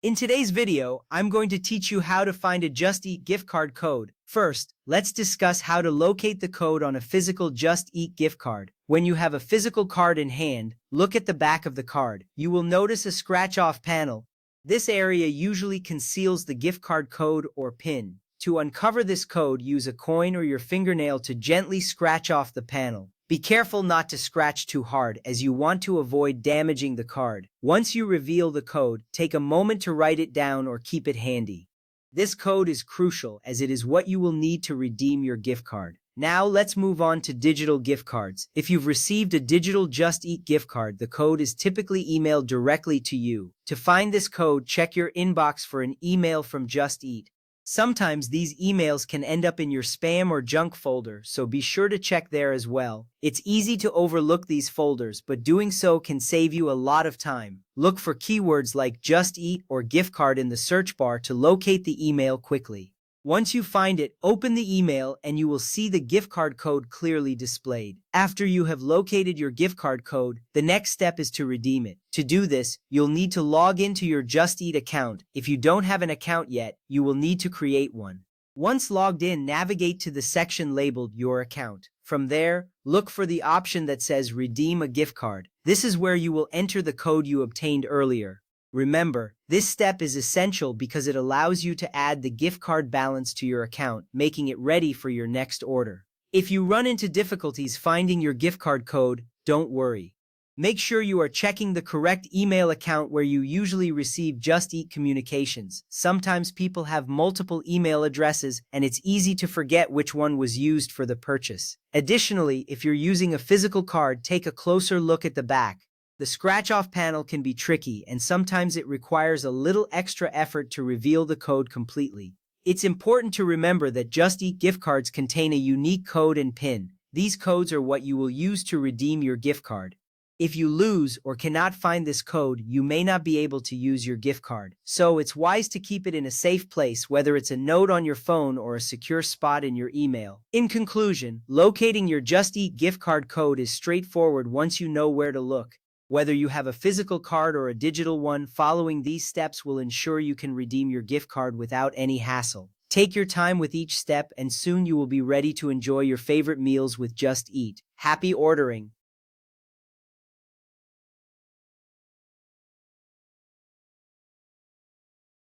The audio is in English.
In today's video, I'm going to teach you how to find a Just Eat gift card code. First, let's discuss how to locate the code on a physical Just Eat gift card. When you have a physical card in hand, look at the back of the card. You will notice a scratch-off panel. This area usually conceals the gift card code or PIN. To uncover this code, use a coin or your fingernail to gently scratch off the panel. Be careful not to scratch too hard, as you want to avoid damaging the card. Once you reveal the code, take a moment to write it down or keep it handy. This code is crucial, as it is what you will need to redeem your gift card. Now let's move on to digital gift cards. If you've received a digital Just Eat gift card, the code is typically emailed directly to you. To find this code, check your inbox for an email from Just Eat. Sometimes these emails can end up in your spam or junk folder, so be sure to check there as well. It's easy to overlook these folders, but doing so can save you a lot of time. Look for keywords like Just Eat or gift card in the search bar to locate the email quickly. Once you find it, open the email and you will see the gift card code clearly displayed. After you have located your gift card code, the next step is to redeem it. To do this, you'll need to log into your Just Eat account. If you don't have an account yet, you will need to create one. Once logged in, navigate to the section labeled Your Account. From there, look for the option that says Redeem a gift card. This is where you will enter the code you obtained earlier. Remember, this step is essential because it allows you to add the gift card balance to your account, making it ready for your next order. If you run into difficulties finding your gift card code, don't worry. Make sure you are checking the correct email account where you usually receive Just Eat communications. Sometimes people have multiple email addresses and it's easy to forget which one was used for the purchase. Additionally, if you're using a physical card, take a closer look at the back. The scratch-off panel can be tricky, and sometimes it requires a little extra effort to reveal the code completely. It's important to remember that Just Eat gift cards contain a unique code and PIN. These codes are what you will use to redeem your gift card. If you lose or cannot find this code, you may not be able to use your gift card. So it's wise to keep it in a safe place, whether it's a note on your phone or a secure spot in your email. In conclusion, locating your Just Eat gift card code is straightforward once you know where to look. Whether you have a physical card or a digital one, following these steps will ensure you can redeem your gift card without any hassle. Take your time with each step and soon you will be ready to enjoy your favorite meals with Just Eat. Happy ordering!